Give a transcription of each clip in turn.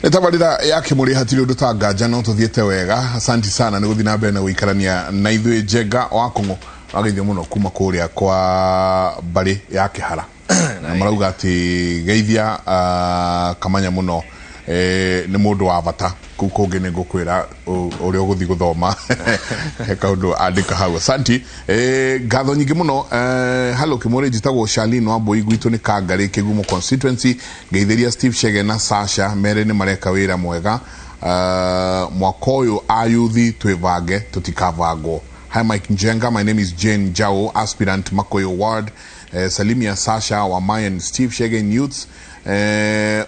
Etabarira ya Kimuri hatiri undu tanga no tuthiete wega. Asante sana ni guthina mbere na guikarania na ithui Njega wa Kongo ageithio muno kuma kuria kwa bari ya Kihara. Na marauga ati geithia kamanya muno ni mundu wa bata kukungi ni ngukwira uri uguthi guthoma kaundu andika hau. Asante ngatho nyingi muno. Hello Kimuri, njitagwo Charlene wa Mbui, gwitu ni Kangari Kigumo constituency. Ngeithiria Steve Chege na Sasha mere ni mareka wira mwega. Mwaka uyu ayuthi twivange tutikavangwo. Hi Mike Njenga, my name is Jane Jao, aspirant Makoyo Ward. Salimia Sasha wa Mayan Steve Chege youths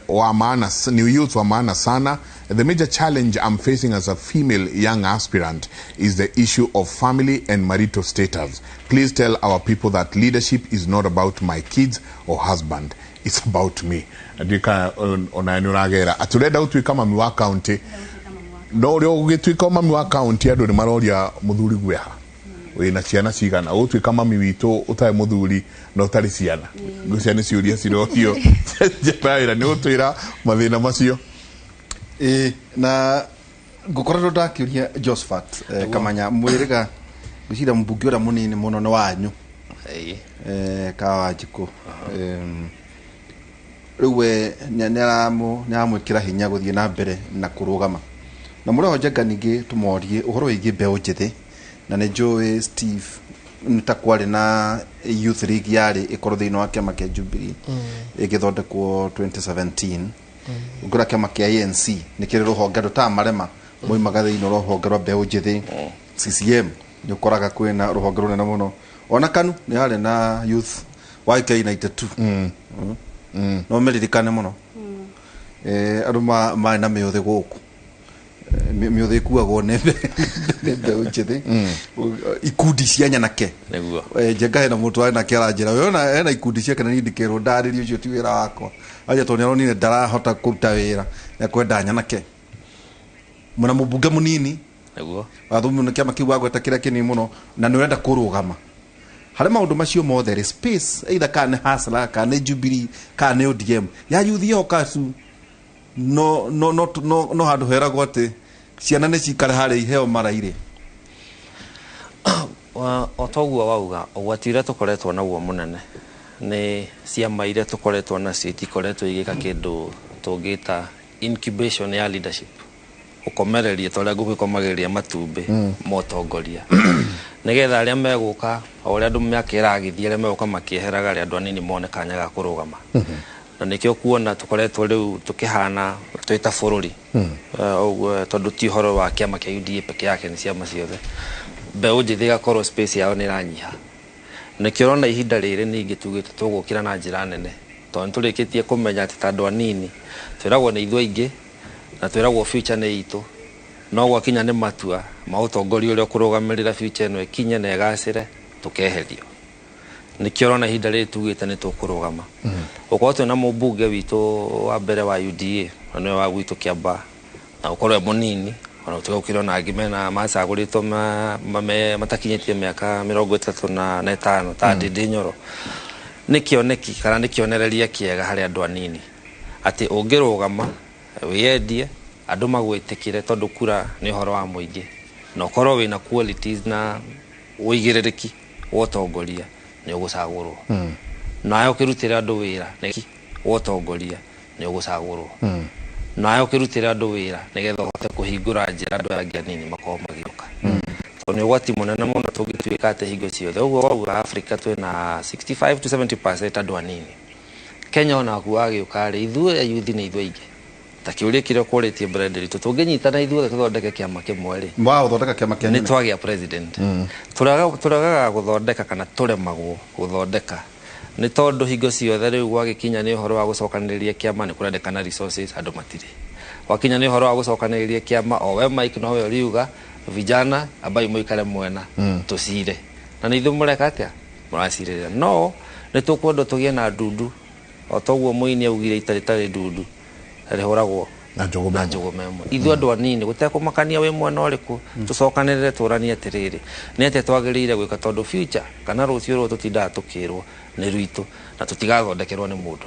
wa maana, new youths wa maana sana. The major challenge I'm facing as a female young aspirant is the issue of family and marital status. Please tell our people that leadership is not about my kids or husband. It's about me. Adika onainuragera. Atureda utwika mami wa county. No rio ugitwika mami wa county andu ni maroria muthuri gweha. Wina ciana cigana utwika mami witu utae muthuri no utari ciana. Guciani ciuria cirohio. Jepaira ni utwira mathina macio. Na gukorwo ndakiuria Josephat kamanya mwiriga gucira mbungi ura munini muno no wanyu kawanjiko riwe nyaramwikira hinya guthie na mbere na kurugama na muro Njega ningi tumorie uhoro wigi mbeu njithi na ne Joe Steve nitakwari na youth league yari ikoro thino wa kiama kia Jubilee igithondekwo 2017 ugura kiama kia ANC nikire ruhonge rutamarema moimaga thino ruhonge rwa mbeu njithi CCM nyokoraga kwina ruhonge runene muno ona kanu ni hari na youth YK92 no meririkane muno aruma ma na meyothe guku meyothe kuagwo nebe njithi ikundi cia nyanake niguo Njega na mutu ana kera njira yona ena ikundi cia kana ndikero ndaririo cio ti wira wakwa aje to nero ni ndarahota kuruta wira na kwenda nyanake muna mubunge munini niguo athumu na kiama kiu agweta kira kini muno na ni wenda kurugama hari maundu macio mothe there space either kana hasla kana Jubilee kana ODM ya yuthio kasu no handu hera gwate ciana ne cikare hari iheo maraire wa otogwa wauga ogwatire tukoretwo naguo munene ni ciama ire tukoretwo na city koretwo igika kindu tungita incubation ya leadership ukomereria toria ngugikomageria matumbi motongoria nigetha aria meguka oria andu miakira agithie aria meguka makieheraga aria andu anini mone kanya ga kurugama na nikio kuona tukoretwo riu tukihana twita bururi tondu ti horo wa kiama kia UDA peke yake ni ciama ciothe mbeu njithi gakorwo space yao ni ranyiha nikio rona ihinda riri ningi tugite tugukira na njira nene tondu turikitie kumenya ati tandu anini twiragwo ni ithu aingi na twiragwo future ni itu no gwakinya ni matua mautongoria uria kurugamirira future no ikinye na igacire tukeherio nikio rona ihinda riri tugite ni tukurugama ukorwo twina mubunge witu wa mbere wa UDA no wa gwitu Kiamba na ukorwo munini ona tukukira na agimena macagurito matakinyitie miaka 35 ta Ndindi Nyoro nikioneki kana nikionereria kiega hari andu anini ati ungirugama wiyendie andu magwitikire tondu kura ni horo wa muingi na ukorwo wina qualities na uigiririki wotongoria ni ugucagurwo nayo kirutira andu wira neki wotongoria ni ugucagurwo nayo kirutira andu wira nigetha uhote kuhingura njira andu angi anini makao magiuka ni wati munene muno tugituika ate hingo ciothe uguo wa Africa twina 65 to 70% andu anini Kenya ona kuagiuka ri ithu ya youth ni ithu aingi takiuria kire quality brand ritu tunginyitana ithuothe tuthondeke kiama kimwe ri guthondeka kiama kia ni twagia president turaga guthondeka kana turemagwo guthondeka ni tondu hingo ciothe riu gwagikinya ni uhoro wa gucokaniriria kiama ni kurendekana resources andu matiri wakinya ni uhoro wa gucokaniriria kiama o we Mike no we riuga vijana abai muikare mwena tusire na ni thumureka atia muracirira no ni tukwendo tugie na ndundu o toguo muini augire itari ndundu rihoragwo na njogomemo ithu andu anini gutekumakania we mwana uriku tucokanirire turani atiriri ni ate twagirire gwika tondu future kana rucio ru tutinda tukirwo ni rwitu na tutigathondekerwo ni mundu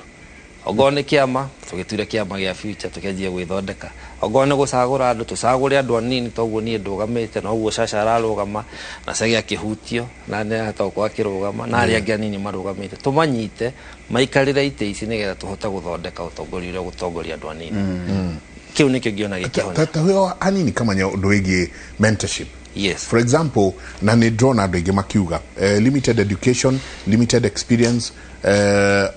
ogone kiama tugitwire kiama gia future tukenjie gwithondeka ogone gucagura andu tucagure andu anini toguo nie ndugamite no uguo Shasha ararugama na Chege akihutio na ne atoko akirugama na ari angi anini marugamite tumanyite maikarire ite ici nigetha tuhota guthondeka utongoria uria gutongoria andu anini kiu nikio ngiona gikihona tata huyo anini kama nya undu wigi mentorship. Yes. For example, na ni drone adu ige makiuga limited education, limited experience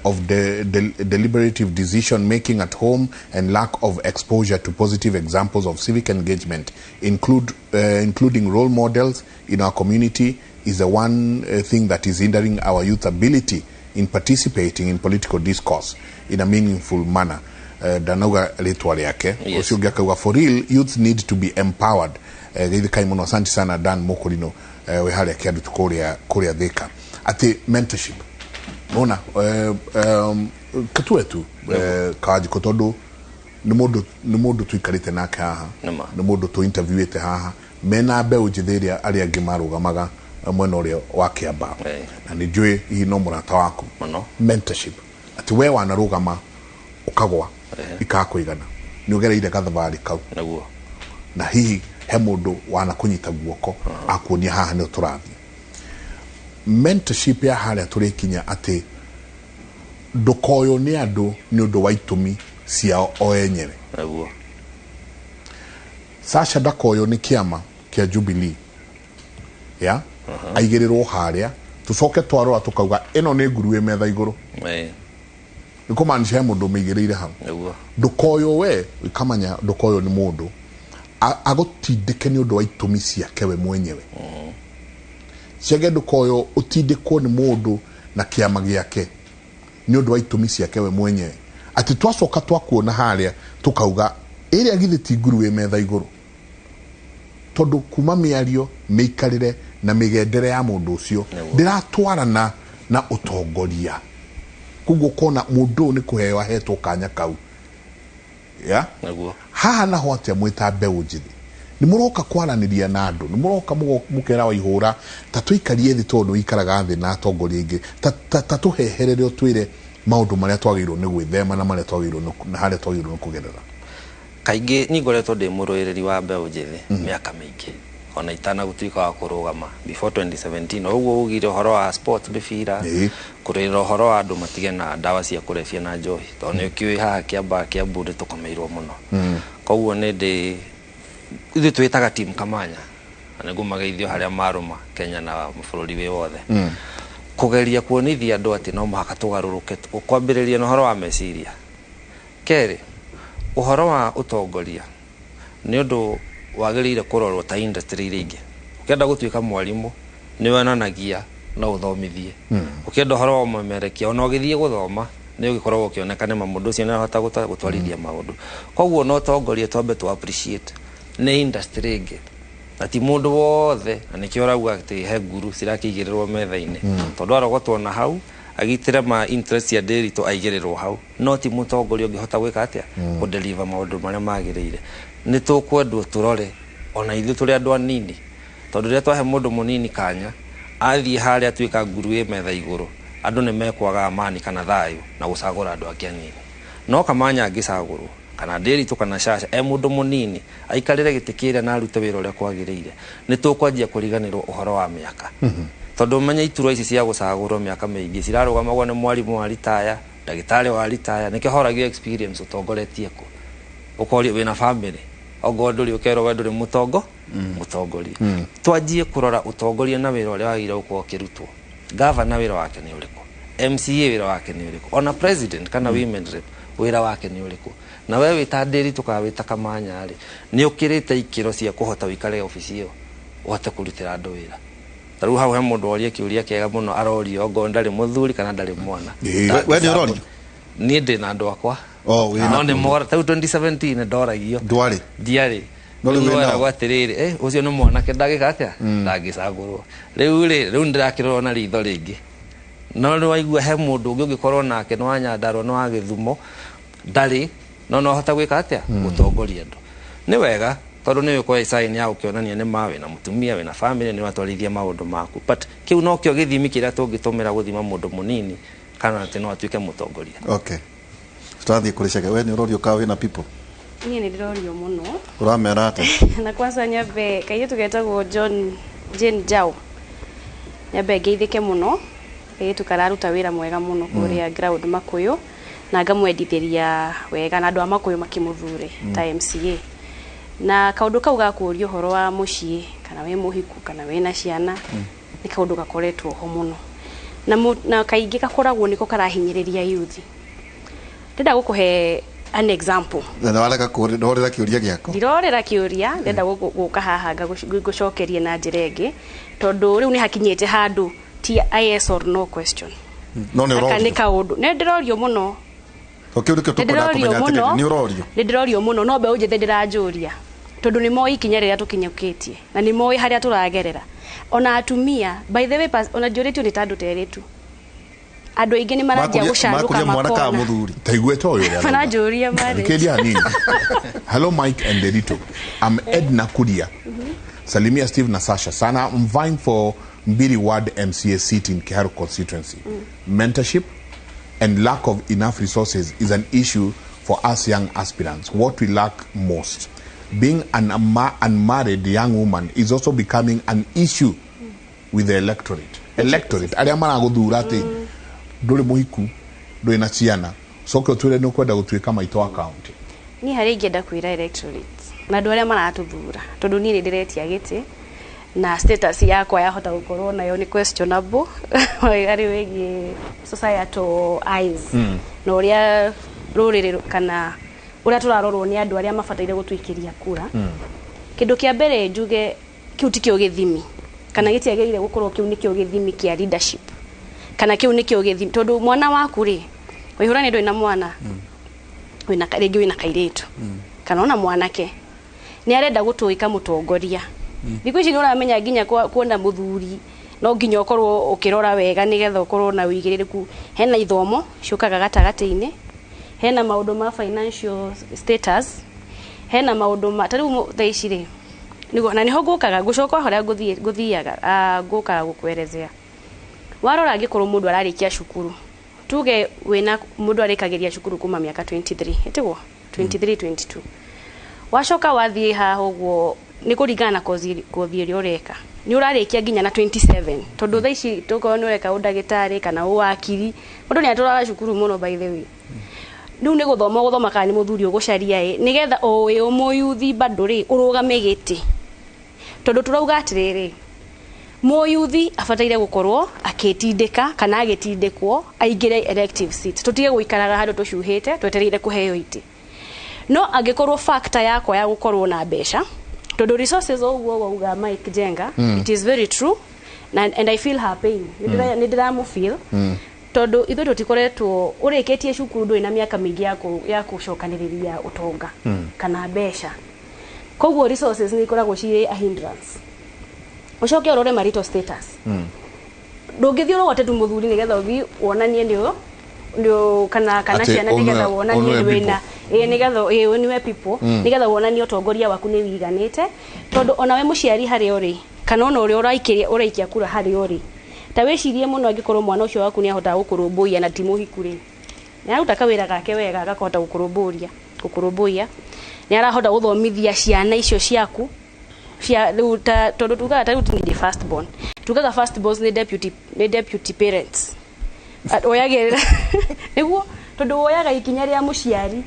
of the deliberative decision making at home and lack of exposure to positive examples of civic engagement including role models in our community is the one thing that is hindering our youth ability in participating in political discourse in a meaningful manner. Danoga litwa yake usiugia kwa for real youth need to be empowered. Gaithi kai muno asante sana Dan Mokorino we hali akiandu tukoria Thika ati mentorship mona katuetu kaji kotodo ni mundu tuikarite nake haha ni mundu tu interviewete haha mena be ujithiria ari angi marugamaga mwena uria wa Kiamba na ni njui hi no murata waku mentorship ati we wanarugama ukagwa ikakuigana ni ugereire gathabari kau naguo na hihi he mundu wana kunyita guoko akuonia haha ni turathi mentorship ya haria turikinya ati ndukoyo ni andu ni undu wa itumi cia o enyewe naguo Shasha ndakoyo ni kiama kia Jubilee ya aigirirwo haria tucoke twarora tukauga ino ni nguruwe metha iguru niko manisha mundu migirire hau ndukoyo we ikamanya ndukoyo ni mundu agotindike ni undu wa itumi ciake we mwenyewe Chege ndukoyo utindikwo ni mundu na kiama giake ni undu wa itumi ciake we mwenyewe ati twacoka twakuona haria tukauga iri agithiti nguruwe metha iguru tondu kuma miario miikarire na migendere ya mundu ucio ndiratwarana na utongoria kugo kona mundu ni kuhewa hetwo kanya kau ya naguo haha na hote mwita beũ njithi ni muroka kwaraniria na andu ni muroka mukera wa ihura tatuikarie thi tondu ikaraga thi na atongoria ingi tatuheherere otwire maundu maria twagirwo ni gwithema na maria twagirwo na haria twagirwo ni kugerera kaingi ni ngoretwo ndi muruiriri wa beũ njithi miaka mingi ona itana gutuika wa kurugama before 2017 oguo ugire horo wa sport bifira kurira horo wa andu matige na dawa cia kurefia na njohi to ni ukiwi haha Kiamba Kiambu ndi tukomeirwo muno koguo ni ndi ithu twitaga team Kamanya anagu mageithio haria maruma Kenya na mbururi we wothe kugeria kuonithia andu ati no muhaka tugaruruke ukwambiriria no horo wa meciria keri uhoro wa utongoria ni undu wagirire kurorwo ta industry ringi ukienda gutuika mwalimu ni wananagia na uthomithie ukienda horo wa mumerekia ona ugithie guthoma ni ugikorwo ukionekane mundu ucio ni ahota gutwarithia maundu koguo no tongoria twambe tu appreciate ni industry ringi ati mundu wothe na nikio rauga ati he nguru cirakigirirwo metha-ini tondu arogotwo na hau agitire ma interest ya dairy to aigirirwo hau no ti mutongoria ungihota gwika atia ku deliver maundu maria magirire ni tukwendwo turore ona ithu turi andu anini tondu ria twahe mundu munini kanya athie haria atuika nguruwe metha iguru andu ni mekwaga amani kana thayu na gucagura andu angi anini no Kamanya angicagurwo kana dairy to kana Shasha mundu munini aikarire gitikire na arute wira uria kwagirire ni tukwanjia kuriganirwo uhoro wa miaka tondu menya iturwa ici cia gucagurwo miaka mingi cirarugamago ni mwalimu wa retire ndagitari wa retire nikihoragio experience utongoretie ku ukori wina family ogoduri ukero weduri mutongoria twanjie kurora utongoria na wira uria wagira uko kirutwo governor wira wake ni uriku MCA wira wake ni uriku ona president kana women rep wira wake ni uriku na wewe witandiri tukawita Kamanya ari ni ukirite ikiro cia kuhota wikare ofisi iyo uhote kurutira andu wira taru hau he mundu orie kiuria kiega muno arorio ngo ndari muthuri kana ndari mwana we ni rorio ni ndi na andu akwa we no ni mora tau 2017 ndoragio ndwari diari no we gwatiriri ucio ni mwana ke ndagika atia ndagicagurwo riu ndirakirwo na ritho ringi no ni waigua he mundu ungi ungikorwo nake no Nyandarua no Githumo ndari no hota gwika atia gutongoria andu ni wega tondu ni wikwa sign ya ukionania ni mawe na mutumia we na family ni watwarithia maundu maku but kiu no kio githimi kiria tungitumira guthima mundu munini kana ati no atuike mutongoria okay tutathi kurishaga we ni rorio kawe na people Niĩ nĩ ndĩrorio mũno. Uramera ate? Na kwanza nyambe kairĩtu getagwo Jane Jao. Nyambe ngeithĩke mũno. Kairĩtu kararuta wĩra mwega mũno kũrĩa ground Makuyu na ngamwendithĩria wega na andũ a Makuyu makĩmũthure ta MCA. Na kaũndũ kau gakũrio ũhoro wa mũciĩ kana we mũhiku kana we na ciana nĩ kaũndũ gakoretwo ho mũno. Na kaingĩ gakoragwo nĩko karahinyĩrĩria youth. Ndĩrenda gũkũhe an example. Na wareka kũrorera kĩũria gĩako. Ndirorera kĩũria, ndenda gũka haha ngũcokerie na njĩra ĩngĩ, tondũ rĩu nĩ hakinyĩte handũ ti yes or no question. No nĩ ũrorio. Nĩ kaũndũ. Nĩ ndĩrorio mũno. Kĩũria kĩu tũkwenda kũmenya atĩ nĩ ũrorio. Nĩ ndĩrorio mũno, no mbeũ njĩthĩ ndĩranjũria. Tondũ nĩ moĩ ikinya rĩrĩa tũkinyũkĩtie na nĩ moĩ harĩa tũragerera. Ona atumia, by the way, ona njũrĩtio nĩ tandũ terĩtu. Andũ aingĩ nĩ maranjia gũcanũka makona. Taiguĩte ũyũ. Mananjũria mari. Kedia nini? Hello Mike and Edito. I'm Edna Kudia. Salimia Steve na Sasha. Sana, I'm vying for Mbiri Ward MCA seat in Kiharu constituency. Mentorship and lack of enough resources is an issue for us young aspirants. What we lack most. Being an unmarried young woman is also becoming an issue with the electorate. Electorate. Aria maraguthura ati nduri muhiku nduri na ciana soke otwire no kwenda gutuika maito account. Ni hari ingenda kwira electorate. Na andu aria maratuthura tondu ni ndiretia giti na status yakwa yahota gukorwo nayo ni questionable ari wegi societal eyes. No uria rurire kana uria turarorwo ni andu aria mafataire gutwikiria kura. Kindu kia mbere njuge kiu tikio githimi kana gitiagirire gukorwo kiu nikio githimi kia leadership kana kiu nikio githimi tondu mwana waku ri wihura ni ndoi na mwana wina rĩngĩ wina kairĩtu kana ona mwanake ni arenda gutuika mutongoria thikũ ici ni uramenya nginya kuona muthuri no nginya ukorwo ukirora wega nigetha ukorwo na uigĩrĩrĩku hena ithomo ciukaga gatagati-inĩ hena maundu ma financial status hena maundu ma tariu thaicire nigo na niho ngukaga gucoka horia nguthiaga ngukaga gukwerezea warora ngikorwo mundu ararikia cukuru tuge wena mundu arikagiria cukuru kuma miaka 23 etigwo 23 22 wacoka wathie haha uguo ni kuringana kothi ĩrĩa ureka ni urarikia nginya na 27 tondu thaici tuko ni ureka udagitari kana uwakiri mundu ni atũraga cukuru muno by the way riu ni guthoma kana ni muthuri ugucaria nigetha o we umuyuthi bado ri urugame giti tondu turauga atiriri moyuthi afataire gukorwo akitindika kana agitindikwo aingire elective seat tutige guikaraga handu tucuhite twetereire kuheo iti no angikorwo factor yako ya gukorwo na besha tondu resources oguo wauga Mike Jenga it is very true and I feel her pain ni ndiramu feel tondu ithu tutikoretwo urikitie cukuru ndui na miaka mingi ya gucokaniriria utonga kana besha koguo resources ni ikoragwo ci a hindrance ucoke urore marital status ndungithio rogote tu muthuri nigetha uthi wonanie ndio kana ciana nigetha wonanie wena nigetha niwe people nigetha wonanie utongoria waku ni wiganite tondu ona we muciari hari uri kana ona uri uraikia kura hari uri ta wicirie muno angikorwo mwana ucio waku ni ahota gukurumbuia na timu hikuri ni aruta kawira gake wega agakota gukurumbuia ni arahota guthomithia ciana icio ciaku cia tondu tugaga ta ni first born tugaga first born ni deputy parents oyagerera niguo tondu oyaga ikinya ria muciari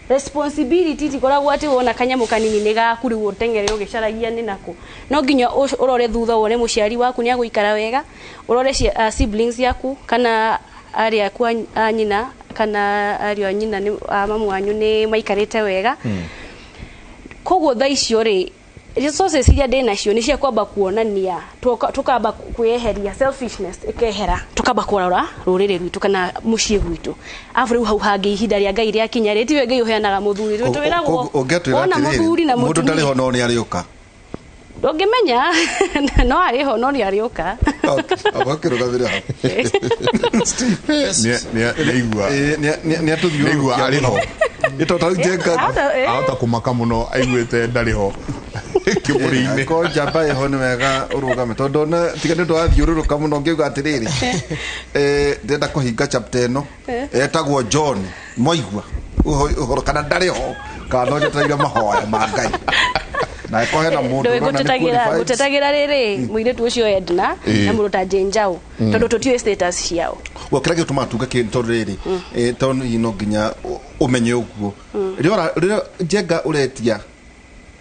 responsibility tikoragwo ati wona kanyamu kanini ni gaku riu utengere ugicaragia ni nako no nginya urore thutha wone muciari waku ni aguikara wega urore siblings yaku kana ari aku anyina kana ari anyina ni mamu wanyu ni maikarite wega koguo thaicio ri resources iria ndĩ nacio nĩ cia kwamba kuonania tukamba kweheria selfishness ikehera tukamba kurora rũrĩrĩ rwitũ kana muciĩ gwitũ afu rĩu hau hangi ihinda rĩa Ngai rĩa kinya rĩtiwe Ngai uheanaga muthuri twĩragwo ona muthuri na mũndũ ndarĩ ho no nĩ arĩũka ndũngĩmenya no arĩ ho no nĩ arĩũka abakĩrũgamĩra nĩ atũthiũrũrũkia arĩ ho ito tarĩ Jenga ahota kumaka mũno aiguĩte ndarĩ ho Kimuri-ini. Ko jamba eho ni wega urugame tondu na tigane ndo athiururuka muno ngiuga atiriri ndenda kuhinga chapter ino etagwo John Moigua uhoro kana ndari ho kana njetereire mahoya ma Ngai na ko hena mundu gutetagira riri muiretu ucio Edna na mundu ta Jenjao tondu tutio status ciao wa kira gituma tuga kinto riri tondu ino nginya umenye uguo rira Njenga uretia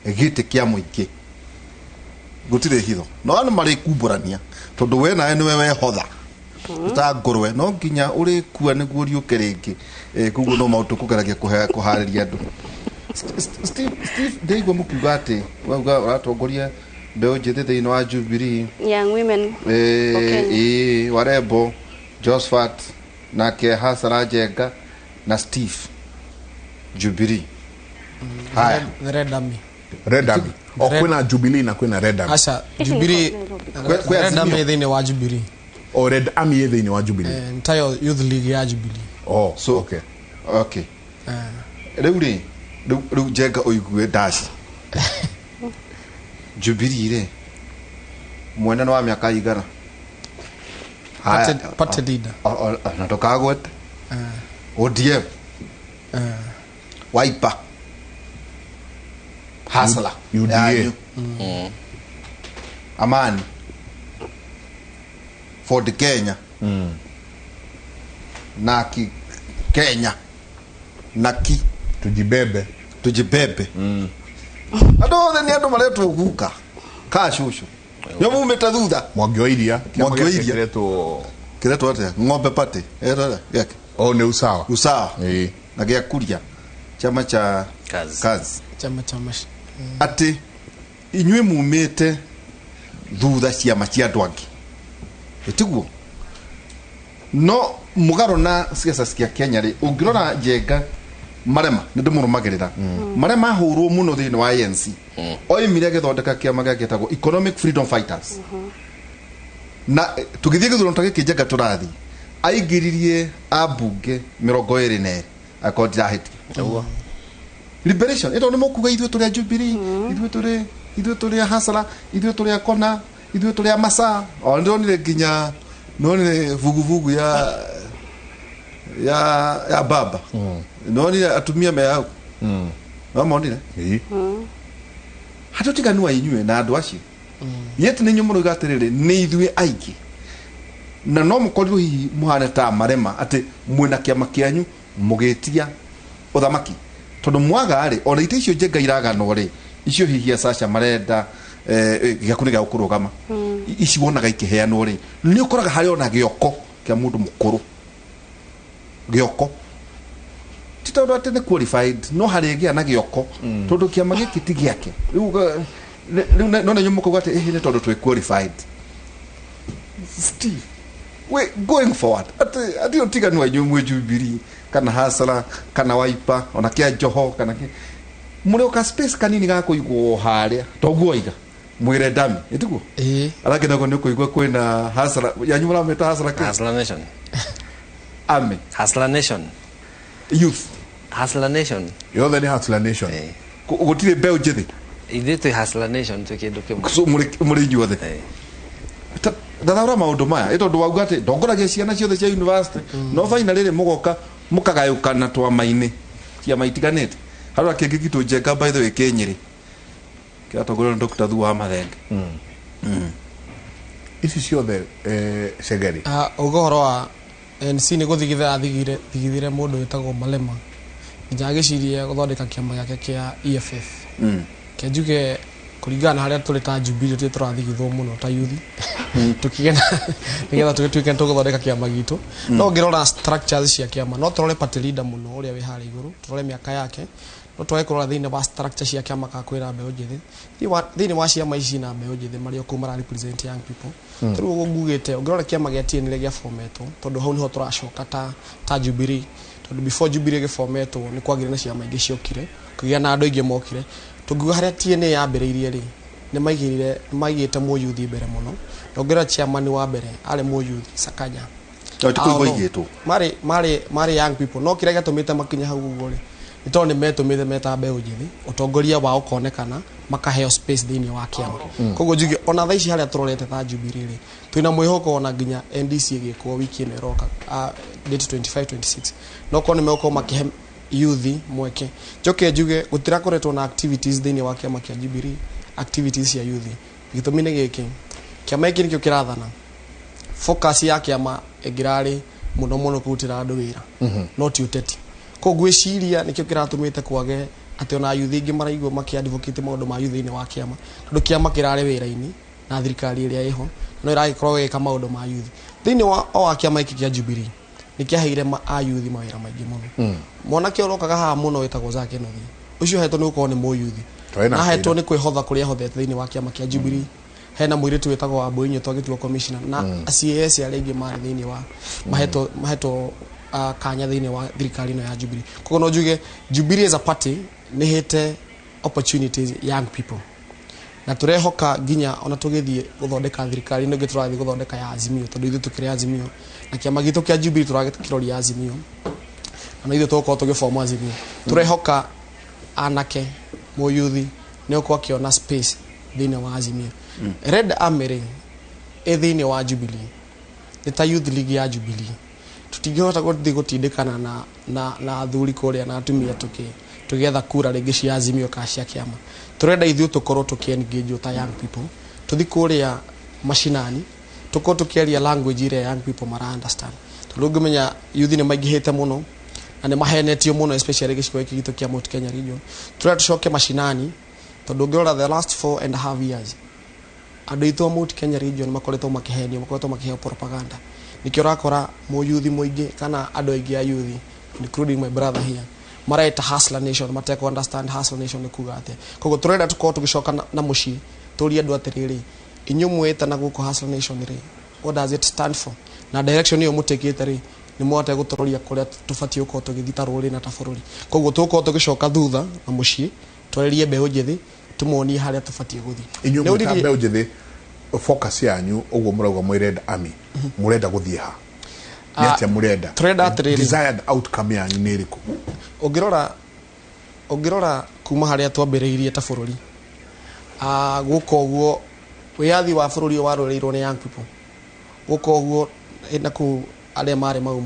gite kia muingi gutire hitho no anu mari kumburania tondu we nae niwe wehotha ta ngurwe no nginya uri kuwa niguo riuke ringi kuguo no mautu kugeragia kuhariria andu Steve ndeigo mukiuga ati wauga uratongoria mbeu njithi thiini wa Jubilee young women warebo Josephat nake Hasara Njenga na Steve Jubilee Red Army kwina Jubilee na kwina Red Army. Asha Jubilee Red Army thiini wa Jubilee. Red Army thiini wa Jubilee. Entire Youth League ya Jubilee. So okay. Reuri Njenga oigue dash. Jubilee re. Mwena no wa miaka igana. Party leader. Natoka gwete. ODM. Wiper. Hasla UDA Amani for the Kenya Naki Kenya Naki tujibebe ado ni ando maleto guka ka shushu nyomu metaduda mwagioiria kireto ate ng'ombe pate yake ne usawa na gya kuria chama cha kazi chama cha mashi ati inywe mumete thutha cia machia dwangi etiguo no mugaro na siasa cia Kenya ri ungirora Njenga marema ndimurumagirira marema hurwo muno thiini wa ANC oimire githondeka kiama gagitagwo Economic Freedom Fighters na tugithie githurano tagiki Njenga turathi aingiririe abunge 22 akondira hiti liberation ito ni mokuga ithuĩ tũrĩ Jubilee ithuĩ tũrĩ Hasara ithuĩ tũrĩ Kona ithuĩ tũrĩ Masa o ndonire nginya nonire vuguvugu ya baba nonire atumia me hau no monire hatotiganwa inyue na andu acio yet ni nyumuno gaterere ni ithuĩ aiki na no mukorirwo hihi muhane ta marema ati mwina kiama kianyu mugitia uthamaki tondu mwaga ri ona ite icio Njenga iragano ri icio hihia Sasha marenda gakuniga ukurugama ici wonaga ikiheanwo ri ni ukoraga hari ona gioko kia mundu mukuru gioko titondo ati ni qualified no hari gia na gioko tondu kiama giki ti giake riu no nyomo kuga ati ni tondu twi qualified Steve we going forward ati otiganwa nyumwe Jubilee kana Hasara kana Wiper ona kia Joho kana ki muri ka space kanini ga kuigwo haria toguo iga mwire dami etiguo arake nako ni kuigwa kwina Hasara yanyumura meta Hasara Nation ame Hasla Nation youth Hasla Nation yothe ni Hasla Nation gutire mbeu njithi ithe Hasla Nation tukindu kimwe so muri nyuothe ndathaura maundu maya itondu wauga ati ndongoragia ciana ciothe cia university no finally ri mugoka mukagayukana twama-ini cia maitiganite harua kingi gitu Njenga by the way Kinyiri kiatongorwa na Dr. Thuwa Mathenge ici ciothe Segeri ugoro wa NC ni guthigithire mundu witagwo Malema njagicirie guthondeka kiama yake kia EFF kenjuge kuringana haria tuli ta Jubilee turathigithwo muno ta youth tukigena nigetha tugituike tuguthondeka kiama gitu no ngirora structures cia kiama no turore party leader muno uria wi hari iguru turore miaka yake no twae kurora thiini wa structure cia kiama ka kwira mbeu njithi thiini wa ciama ici na mbeu njithi mario kumara represent young people turu ngugite ngirora kiama gia TNL gia formatwo tondu hau niho turacoka ta Jubilee tondu before Jubilee ge formatwo ni kwagire na ciama ingi ciokire kugia na andu ingi mokire tunguga haria TNL yambiriirie ri ni maigite mu youth mbere muno ngira chairman wa mbere ale mu youth Sakanya tikuigwa igitwo mari young people no kira gatumite makinya hau guo ri ito nĩ metũmĩte metambe ũnjithi ũtongoria wao konekana makaheo space thĩinĩ wa kĩama koguo njuge ona thaa ici harĩa tũrorete ta Jubilee rĩ twĩna mwĩhoko ona nginya NDC ĩgĩkwo wiki ĩno ĩroka date 25 26 no korwo nĩ megũkorwo makĩhe youth mweke njoke njuge gũtirakoretwo na activities thĩinĩ wa kĩama kĩa Jubilee activities cia youth gĩtũmi nĩ gĩkĩ kĩama gĩkĩ nĩkĩo kĩrathana focus ya kĩama ĩngĩrarĩ mũno kũrutĩra andũ wĩra no ti ũteti koguo gwĩciria nĩkĩo kĩratũmĩte kwage atĩ ona youth ingĩ maraigua makĩadvocate maũndũ ma youth thĩinĩ wa kĩama tondũ kĩama kĩrarĩ wĩra-inĩ na thirikari ĩrĩa ĩho no ĩragĩkorwo gĩka maũndũ ma youth thĩinĩ wa kĩama gĩkĩ kĩa Jubilee nĩkĩaheire youth mawĩra maingĩ mũno mwanake ũrokaga haha mũno wĩtagwo Zake Nothi ũcio hetwo nĩ gũkorwo nĩ mũyuthi na hetwo nĩ kwĩhotha kũrĩa hothete thĩinĩ wa kĩama kĩa Jubilee hena mũirĩtu wĩtagwo Wambũinyo twagĩtuo commissioner na CAS arĩa ingĩ marĩ thĩinĩ wa mahetwo kanya thĩinĩ wa thirikari ĩno ya Jubilee koguo no njuge Jubilee as a party nĩ hete opportunities young people na turehoka nginya ona tũgĩthiĩ gũthondeka thirikari nĩngĩ tũrathiĩ gũthondeka ya Azimio tondũ ithuĩ tũkĩrĩ Azimio na kĩama gitũ kĩa Jubilee tũragĩta kĩrori ya Azimio na ithuĩ tũgũkorwo tũgĩboma Azimio turehoka anake mũyuthi nĩ ũkorwo akĩona space thĩinĩ wa Azimio Red Army rĩ thĩinĩ wa Jubilee nĩ ta youth league ya Jubilee tutingĩhota gũthiĩ gũtindĩkana na athuri kũrĩa na atumia tũgetha kura rĩngĩ cia Azimio ka cia kĩama turenda ithuĩ tũkorwo tũkĩengage ta young people tuthi kũrĩa mashinani tũkorwo tũkĩaria language ĩrĩa young people mara understand tondũ ngĩmenya youth nĩ maingĩhĩte mũno na nĩ mahenetio mũno especially gĩcigo gĩkĩ gitũ kĩa Mount Kenya region turenda tũcoke mashinani tondũ ngĩrora the last 4.5 years andũ aitũ a Mount Kenya region makoretwo makĩhenio makoretwo makĩheo propaganda nikio rakora mũyuthi mũingĩ kana andũ aingĩ a youth including my brother here mareta hustler nation mateko understand hustler nation nĩ kuga atĩa koguo turenda tũkorwo tũgĩcoka na mũciĩ tũria andũ atĩrĩrĩ inyuĩ mwĩta na gũkũ hustler nation rĩ what does it stand for na direction ĩyo mũtekĩte rĩ nĩ mwote gũtũroria kũrĩa tũbatie gũkorwo tũgĩthita rũrĩ na ta bũrũri koguo tũkorwo tũgĩcoka thutha na mũciĩ twererie mbeũ njĩthĩ tũmonie harĩa tũbatie gũthiĩ inyuĩ mwĩta mbeũ njĩthĩ focus yanyu ũguo mũrauga mwĩ Red Army mũrenda gũthiĩ ha nĩ atĩa mũrenda turenda atĩrĩrĩ desired outcome yanyu nĩ ĩrĩkũ ũngĩrora kuma harĩa twambĩrĩirie ta bũrũri gũkũ ũguo wĩyathi wa bũrũri warũĩrĩirwo nĩ young people gũkũ ũguo na kũ arĩa marĩ mau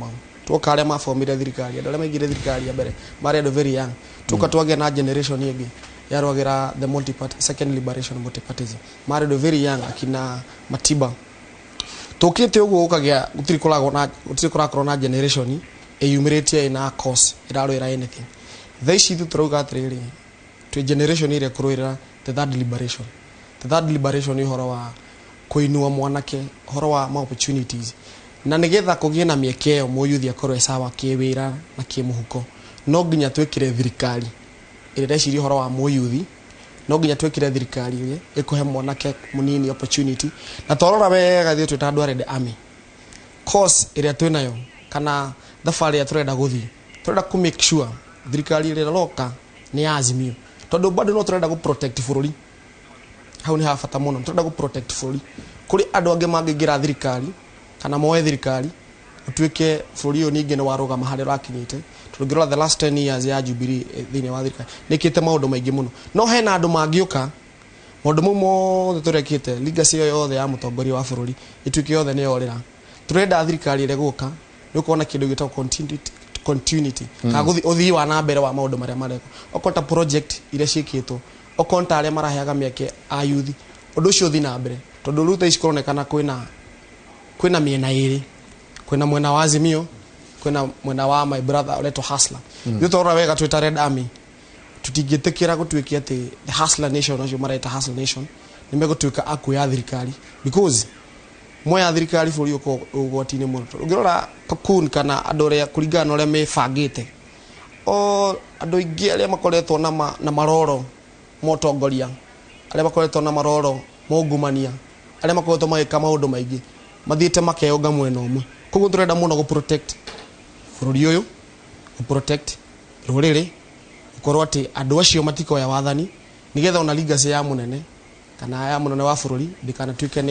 twoka arĩa mabomire thirikari andũ arĩa maingire thirikari ya mbere marĩ andũ very young twoka twagĩa na generation ĩngĩ yarwagĩra the multi-party second liberation multi-partyism marĩ andũ very young akina Matiba tũkĩte ũguo ũkagĩa gũtirĩ kũrakorwo na generation ĩyumĩrĩtie na course ĩrarũĩra anything thaa ici tũrauga atĩrĩrĩ twĩ generation ĩrĩa kũrũĩrĩra the third liberation nĩ ũhoro wa kũinua mwanake ũhoro wa opportunities na nĩgetha kũgĩe na mĩeke ĩyo mũyuthi akorwo sawa kĩwĩra na kĩmũhuko no nginya twĩkĩre thirikari ĩrĩa ĩreciria ũhoro wa mũyuthi no nginya twĩkĩre thirikari ĩrĩa ĩkũhe mwanake mũnini opportunity na twarora wega thiĩ twĩ ta andũ a Red Army course ĩrĩa twĩnayo kana thabarĩ ĩrĩa tũrenda gũthiĩ tũrenda ku make sure thirikari ĩrĩa ĩroka nĩ ya Azimio tondũ bado no tũrenda gũ protect bũrũri hau nĩ habata mũno tũrenda gũ protect bũrũri kũrĩ andũ angĩ mangĩingĩra thirikari kana moe thirikari ũtuĩke bũrũri ũyũ ningĩ nĩ warũgama harĩa ũrakinyĩte tondũ ngĩrora the last 10 years ya Jubilee thĩinĩ wa thirikari nĩkĩte maũndũ maingĩ mũno no hena andũ mangĩũka maũndũ mau mothe tũrekĩte legacy ĩyo yothe ya mũtongoria wa bũrũri ĩtuĩke yothe nĩ yorĩra turenda thirikari ĩrĩa gũka nĩ ũkona kĩndũ gĩtagwo continuity kana ũthii wa na mbere wa maũndũ marĩa mareko okonta project iria ciĩkĩtwo okonta arĩa maraheaga mĩeke a youth ũndũ ũcio ũthii na mbere tondũ rĩu thaa ici kũronekana kwĩna mĩena ĩrĩ kwĩna mwena wa Azimio kwĩna mwena wa my brother uletwo hustler ithuĩ twarora wega twĩ ta Red Army tũtingĩtĩkĩra gũtuĩke atĩ the hustler nation acio mareta hustler nation nĩ megũtuĩka akuoya thirikari because moya thirikari bũrũri ũgwati-inĩ mũno ũngĩrora cocoon kana andũ arĩa kũringana na ũrĩa mebangĩte andũ aingĩ arĩa makoretwo na maroro motongoria arĩa makoretwo na maroro maungumania arĩa makoretwo magĩka maũndũ maingĩ mathiĩte makeonga mwena ũmwe koguo tũrenda mũno gũ protect bũrũri ũyũ gũ protect rũrĩrĩ gũkorwo atĩ andũ acio matikoya wathani nĩgetha ona legacy ya mũnene kana ya mũnene wa bũrũri ndĩkanatuĩke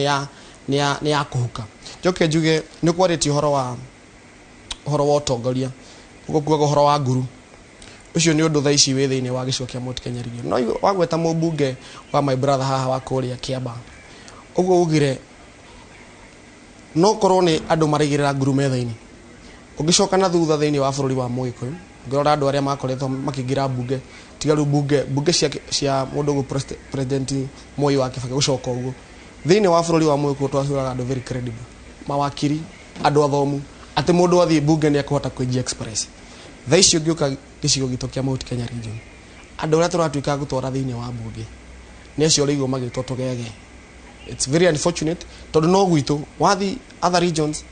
nĩ ya kũhuka njoke njuge nĩ kwarĩtie ũhoro wa ũtongoria ũgũkuaga ũhoro wa nguru ucio ni undu tha ici wi thiini wa gicigo kia Mount Kenya region no wagweta mubunge wa my brother haha wa kuria Kiamba uguo ugire no korwo ni andu marigirira nguru metha-ini ugicoka na thutha thiini wa bururi wa Mugikuyu ngirora andu aria makoretwo makigira bunge tigaru bunge cia mundu go president Moi wa Kibaki gucoka uguo thiini wa bururi wa Mugikuyu twacuraga andu very credible mawakiri andu athomu ati mundu athie bunge ni akuhota kwenjia express tha icio ngiuka gicigo gitu kia Mount Kenya region andu aria turatuika gutwara thiini wa bunge ni acio rigo magitwo tugege. It's very unfortunate tondu no gwitu wathi other regions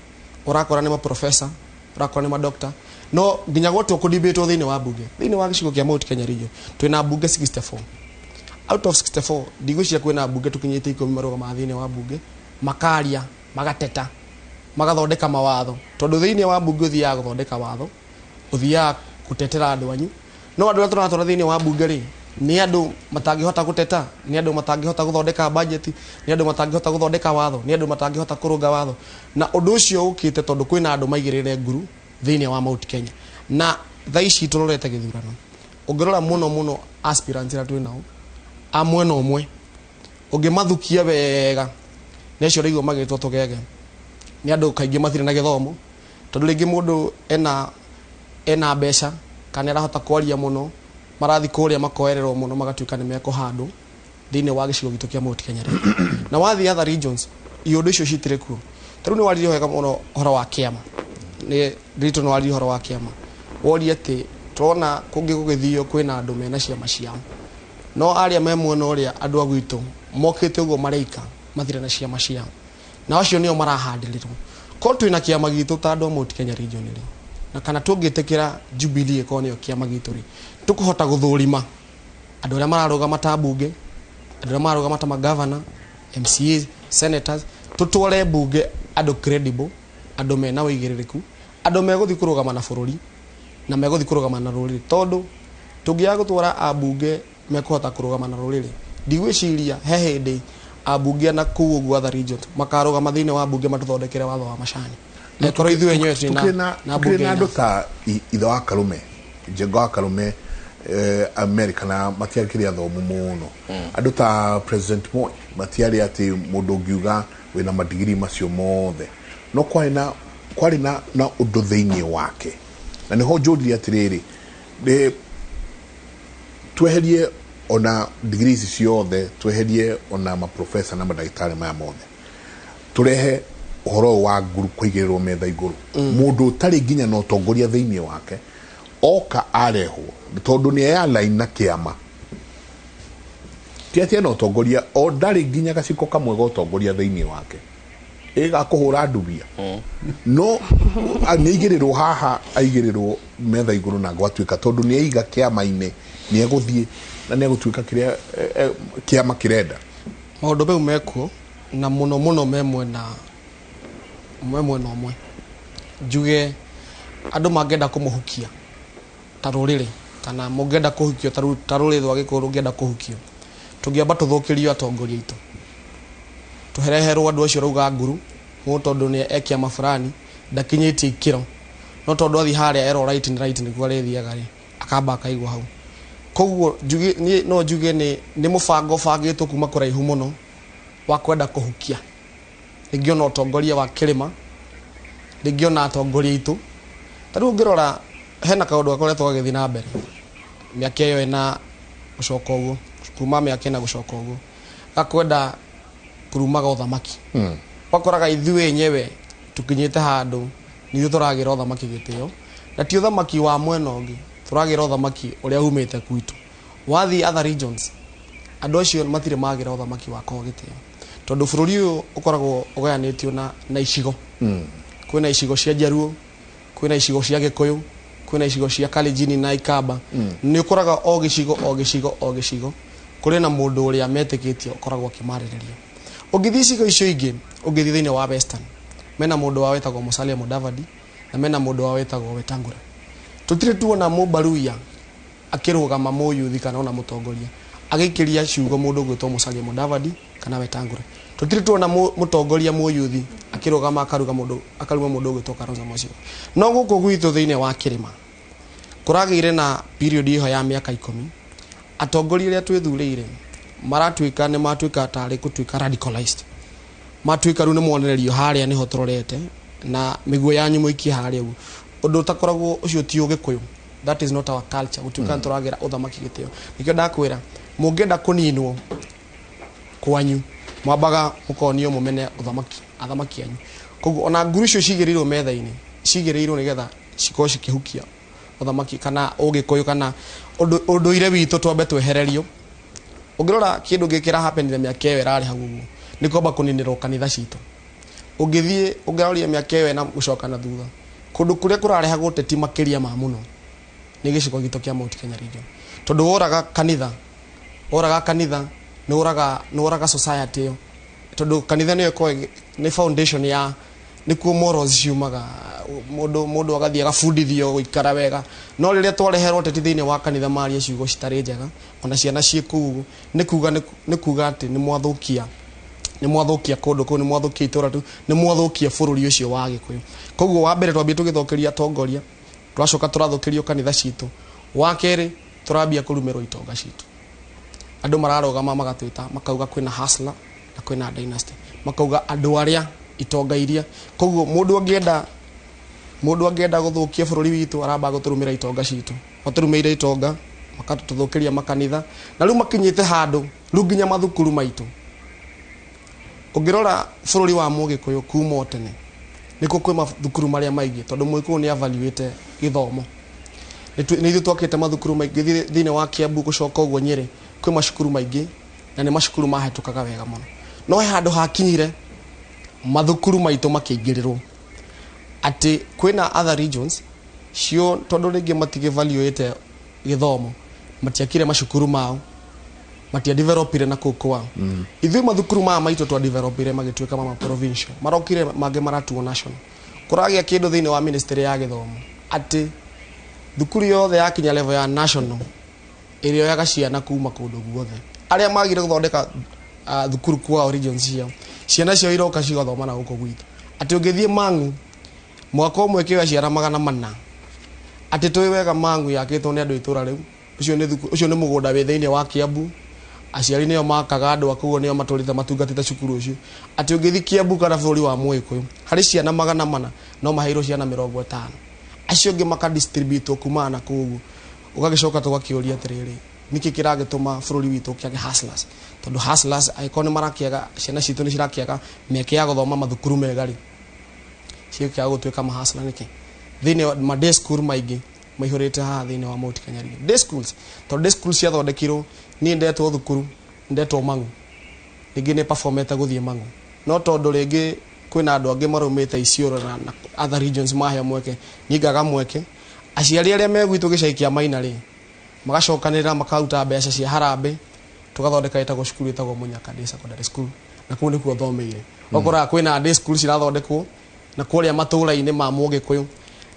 urakora ni ma professor urakora ni ma doctor no nginya gotwo kudibate thiini wa bunge thiini wa gicigo kia Mount Kenya region twina bunge 64 out of 64 ndigwiciria kwina bunge tukinyite 10 marugama thiini wa bunge makaria magateta magathondeka mawatho tondu thiini wa bunge uthia guthondeka watho uthia gutetera andu anyu no andu aria turatwara thiini wa bunge ri ni andu matangihota guteta ni andu matangihota guthondeka budget ni andu matangihota guthondeka watho ni andu matangihota kurunga watho na undu ucio ukite tondu kwina andu maigirire nguru thiini wa Mount Kenya na tha ici turorete githurano ungirora muno aspirants ira twinao amwe no mwe ungimathukia wega necio rigo magitwo tugege ni andu kaingi mathire na githomo tondu ringi mundu ena mbeca kana arahota kwaria muno marathi kuria makoererwo muno magatuika ni mekuhandu thiini wa gicigo gitu kia Mount Kenya na wathi other regions iundu icio citire kuo taru ni waririo hega muno horo wa kiama ni rito no waririo horo wa kiama wori ati turona kungi gugithio kwina andu mena ciama ciao no aria memwe no ria andu agwitu mokite ugo mareika mathire na ciama ciao na acio nio marahandirirwo ko twina kiama gitu ta andu Mount Kenya region ri na kana tungitikira Jubilee ko nio kiama gitu ri tukuhota guthurima andu aria mararugama ta bunge andu aria mararugama ta governor MCAs senators tutware bunge andu credible andu mena wigiririku andu meguthi kurugama na bururi na meguthi kurugama na ruriri tondu tungiya gutwara abunge mekuhota kurugama na ruriri ndigwiciria he hindi abunge na kuugu other regions makarugama thiini wa bunge matuthondekere watho wa macani na korwo ithuĩ enyewe twina na bunge na andu ta ithe wa Karume Njenga wa Karume America na matiarikiria thomu muno andu ta President Moi matiari ati mundu ngiuga wina madigiri macio mothe no kwari na undu thiini wake na niho njũrie atiriri tweherie ona degrees ciothe tweherie ona ma professor na madagitari maya mothe turehe uhoro wa nguru kuigirirwo metha iguru mundu utari nginya no tongoria thiini wake oka arehwo tondu ni ya line na kiama tiatia no tongoria o ndari nginya gaciko kamwe go tongoria thiini wake ega kuhura ndubia no anigirirwo haha aigirirwo metha iguru na gwatuika tondu ni aiga kiama-ini ni eguthie na ni egutuika kiria kiama kirenda maundu meu mekuo na muno memwe na omwe njuge andu mangenda kumuhukia tarurire kana mungenda kuhukio tarurire thwa gikuru ngenda kuhukio tungiamba tuthukirio atongoria itu tuhereherwo andu acio rauga nguru mu tondu ni ekia mafurani ndakinyitie ikiro no tondu athi haria ero right ni kwa rethiaga ri akamba akaigwa hau koguo njuge ni mubango bangitwo kuma kuraihu muno wa kwenda kuhukia ingiona utongoria wa kirima ingiona atongoria itu tariu ngirora hena kaundu gakoretwo gagithi na mbere miaka iyo ina gucoka uguo kuma miaka ina gucoka uguo gakwenda kurumaga uthamaki bakoraga ithuĩ enyewe tukinyite handu ni turagira uthamaki gitio na ti uthamaki wa mwena ungi turagira uthamaki uria humite kwitu wathi other regions andu acio matire magira uthamaki wa ko gitio tondu bururi uyu ukoragwo ugayanitio na icigo kwina icigo cia Jaruo kwina icigo cia Gikuyu kwina icigo cia Kalenjin na Ikamba ni ukoraga o gicigo kuri na mundu uria metikitio ukoragwo kimariririo ugithi icigo icio ingi ugithi thiini wa Western mena mundu wa wetagwo Musalia Mudavadi na mena mundu wa wetagwo Wetangula tutire tuona Mubaruya akirugama muyuthi kana ona mutongoria agikiria ciugo mundu gwitwo Musalia Mudavadi kana Wetangula tutire tuona mutongoria muyuthi akirugama akaruga mundu gwitwo Kalonzo Musyoka no guku gwitu thiini wa kirima kuragire na period iho ya miaka 10 atongoria aria twithurire maratuika ne matuika tari kutuika radicalized matuika ru ne monererio haria niho turorete na miguo yanyu muikie haria u undu takoragwo ucio ti ugikuyu that is not our culture gutuika turagira uthamaki gitio nikio ndakwira mungenda kuninwo kwanyu mwabaga mukonio mumene athamaki anyu koguo ona nguru icio cigirirwo metha-ini cigirirwo nigetha cikoshi kihukia uthamaki kana ugikuyu kana unduire witu twambe twehererio ungirora kindu gikira happenire miaka ewe rari hau nikomba kuninirwo kanitha citu ungithie ungiroria miaka ewe na gucoka na thutha kundu kuria kurareha guteti makiria ma muno ni giciko gitu kia Mount Kenya region tondu oraga kanitha ni oraga society yo tondu kanitha niyo ko ni foundation ya nikuo morals ciumaga mundu agathie agabundithio guikara wega no riria twareherwo teti thiini wa kanitha maria ciugo citari njega ona ciana ciku nikuga ati ni mwathukia kundu kuu ni mwathukia itura tu ni mwathukia bururi ucio wa Gikuyu koguo wa mbere twambie tugithokeria atongoria twacoka turathukirio kanitha citu wa keri turambia kurumirwo itonga citu andu mararogama magatwita makauga kwina hustler na kwina dynasty makauga andu aria itonga iria koguo mundu angienda guthukia bururi witu aramba guturumira itonga citu maturumeire itonga makatuthukiria makanitha na riu makinyite handu riu nginya mathukuru maitu ungirora bururi wa Mugikuyu kuma tene niko kwi mathukuru maria maingi tondu Muikuyu ni evaluate githomo ni ithu twakite mathukuru maingi thiini wa Kiambu gucoka uguo Nyeri kwi macukuru maingi na ni macukuru mahitukaga wega muno no he handu hakinyire mathukuru maitu makiingirirwo ati kwina other regions cio tondu ringi matigevaluate githomo matiakire macukuru mao matia developire na kukwa ithu mathukuru maitu twa developire magituika mama provincial marokire mage maratuo national kuragia kindu thiini wa ministry ya githomo ati thukuru yothe yakinya level ya national irio yaga ciana kuma kundu guothe aria magire guthondeka thukuru kwa regions cio ciana cio iroka cigathoma na guko gwitu ati ungithie Mangu mwaka umwe kiwa ciana 400 ati twi wega Mangu yakitwo ni andu itura riu ucio ni mugunda wi thiini wa Kiambu aciari nio makaga andu akuo nio maturite matungatite cukuru ucio ati ungithi Kiambu kana bururi wa Muikuyu hari ciana 400 no maheirwo ciana 50 acio ngi maka distribute kumana kugu ugagicoka tugakiuria atiriri niki kiragituma bururi witu kiage hustlers tondu hustlers aikoni marakiaga ciana citu ni cirakiaga meke ya guthoma mathukuru megari cio kia gutwika mahasla niki thiini ma day school maingi maihurite ha thiini wa Mount Kenya region day schools tondu day schools cia thondekirwo ni ndetwo thukuru ndetwo Mangu ningi ni performete guthie Mangu no tondu ringi kwina andu angi marumite Isiolo na other regions mahya mweke ningaga mweke aciari aria megwitu gicaikia maina ri magacokanira makauta mbeca cia harambe tugathondeka itagwo cukuru itagwo Munyaka Day Secondary School na kuo nikuo thomeire okora kwina day school cirathondekwo na kuria matura-ini ma Mugikuyu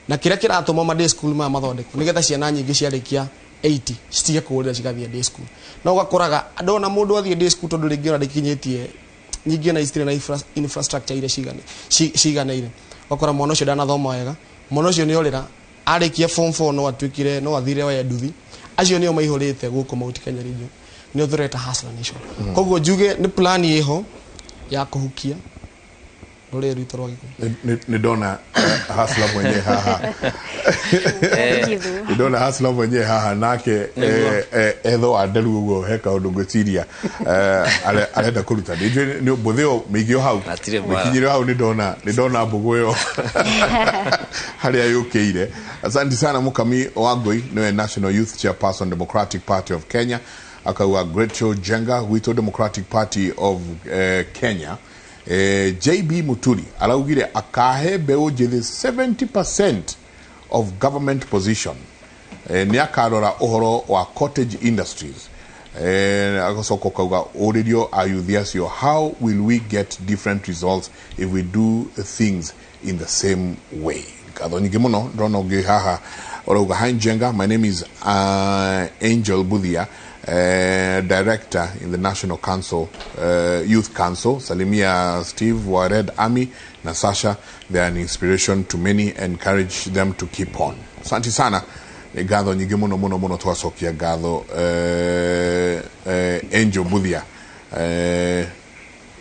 na kiria kiratuma ma day school ma mathondekwo nigetha ciana nyingi ciarikia 80 citige kurira cigathie day school no gakoraga andona mundu athie day school tondu ringi ora dikinyitie nyingi na istiri na infrastructure ile ciganeire okora mwana ucio ndanathoma wega mwana ucio ni orira arikia form 4 no atwikire no athire wa nduthi acio nio maihurite guku Mount Kenya region ni thureta hustler nation koguo njuge ni plan iho ya kuhukia rore rito rwa Gikuyu ni dona hustler mwenye haha ni dona hustler mwenye haha nake etho anderu ugo heka undu ngutiria arenda kuruta ni buthio migio hau mikinyire hau ni dona mbugu yo haria yukiire. Asante sana Mukami Wangui niwe National Youth Chairperson Democratic Party of Kenya akawa Gretchen Jenga wito Democratic Party of Kenya. JB Muturi alaugire akahe beo jithe 70% of government position ni akarora uhoro wa cottage industries akasoko kauga uririo ayuthiacio how will we get different results if we do things in the same way katho nyingi muno ndona ungi haha orauga Hanjenga. My name is Angel Budhia, director in the National Council, Youth Council. Salimia Steve wa Red Army na Sasha, they are an inspiration to many. Encourage them to keep on. Asante sana ngatho nyingi muno twacokia ngatho Angel Buthia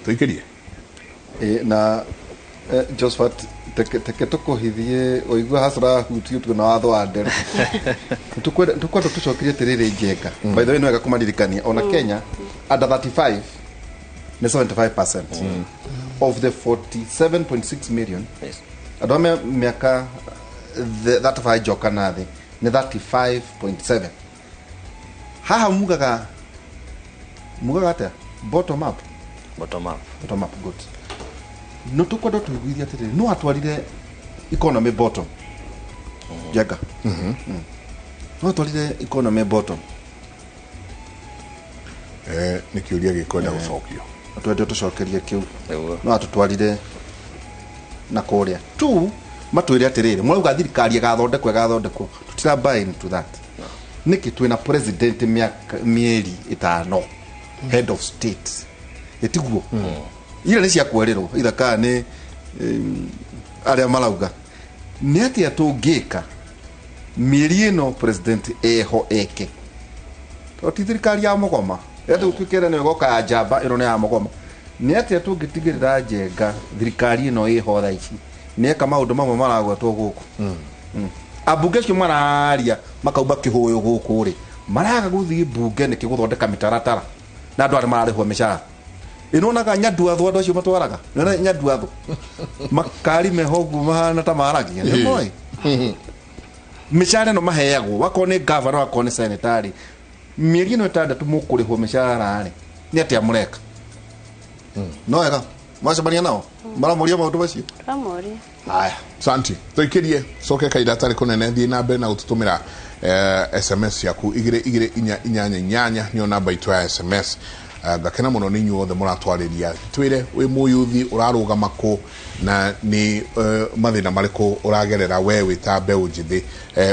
tuikirie na Josephat teke tukuhithie oigua hasra hutio tuna watho wa ndere tukwenda tucokirie tiriri Njenga by the way nwega kumaririkania ona Kenya under 35 ni 75% of the 47.6 million adome miaka 35 joka nathi ni 35.7 haha mugaga ata bottom up good no tukwenda tuiguithia atiri no atwarire economy bottom Njenga no atwarire economy bottom nikiuria gikwenda gucokio atwende tucokerie kiu no atutwarire na kuria tu matwire atiriri mwauga thirikari gathondekwo tutira buy into that niki twina president mieri 5 head of state etiguo ile ni cia kwererwo ithaka ni aria marauga ni ati atungika mieri ino president eho eke oti thirikari ya mugoma ete utukere ne goka ya jamba ino ne ya mugoma ni ati atungitigirira Njenga thirikari ino iho tha ici ni eka maundu mamwe maragwetwo guku abunge cio mararia makauba kihuyo guku ri maraga guthii bunge ni kiguthondeka mitaratara na andu ari mararihwo mishara inonaga nyaduatho andu acio matwaraga na nyaduatho makari mehogu mahana ta maragia ni moi mishara no maheagwo wakone governor wakone senatari mieri no tandatu mukurihwo mishara ri ni ati amureka no ega macabania nao maramoria maundu macio Ramoria haya santi tuikirie soke kaida tari kunene thie na mbere na ututumira SMS yaku igire inyanya nyo namba itu ya SMS gakena muno ni nyuothe muratwariria twire wi muyuthi urarugama ku na ni mathina mariko uragerera we witambe unjithi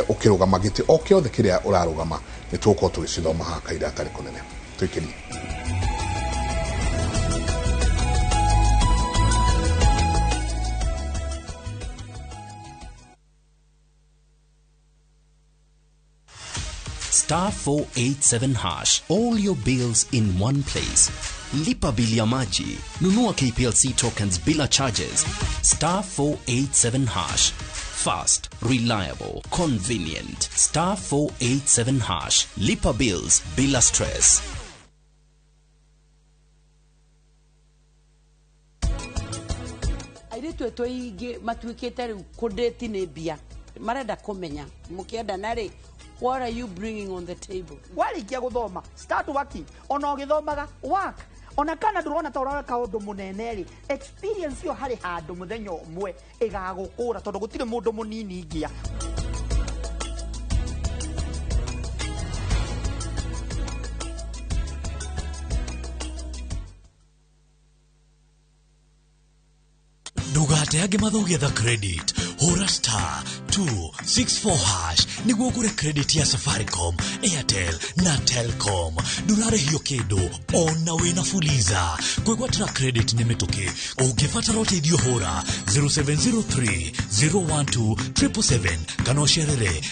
ukirugama giti okiothe kiria urarugama ni tuko tugicithoma ha kaida tari kunene tuikirie *487#. All your bills in one place. Lipa bili ya maji. Nunua KPLC tokens bila charges. *487#. Fast, reliable, convenient. *487#. Lipa bills bila stress. Airitwe toige matuikete riu kudeti ne bia. Marenda kumenya mukienda nari. What are you bringing on the table? Warikia guthoma start working ona ogithomaga work ona kana ndurona ta uraka undu muneneri experience yo hari handu muthenya umwe igagukura tondu gutire mundu munini ingia Ndugateage mathugetha credit hura *264# niguo gure credit ya Safaricom, Airtel na Telcom. Ndurarehio kindu ona wina fuliza kwigwatira credit ni mituki ungibatara uteithio hura 0703 012 777 kana ucerere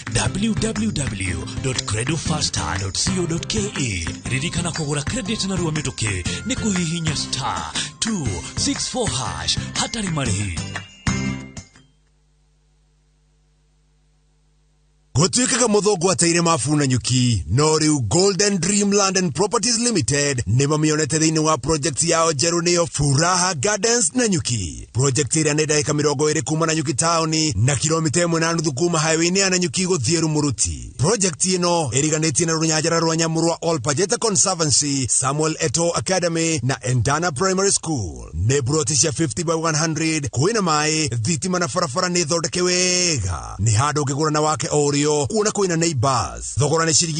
www.creditfaster.co.ke. ririkana kugura credit na ruwa mituki ni kuhihinya *264# hatari marihi. Gutwikaga muthongo ateire mafuna nyuki no riu Golden Dreamland and Properties Limited ni mamionete thiini wa project yao jeru niyo Furaha Gardens na nyuki. Project ira ni daika 20 kuma na nyuki taoni na kilomita 1.5 kuma highway-ini ya Nanyuki guthie Rumuruti. Project ino iriganitie na runyanjara rwa Nyamurwa All Pajeta Conservancy, Samuel Eto Academy na Endana Primary School. Ne brotisha 50/100 kuina mai thitima na farafara ni thondeke wega. Ni hado ukigura na wake orio kuona kuina neighbors. Thogora ni shiringi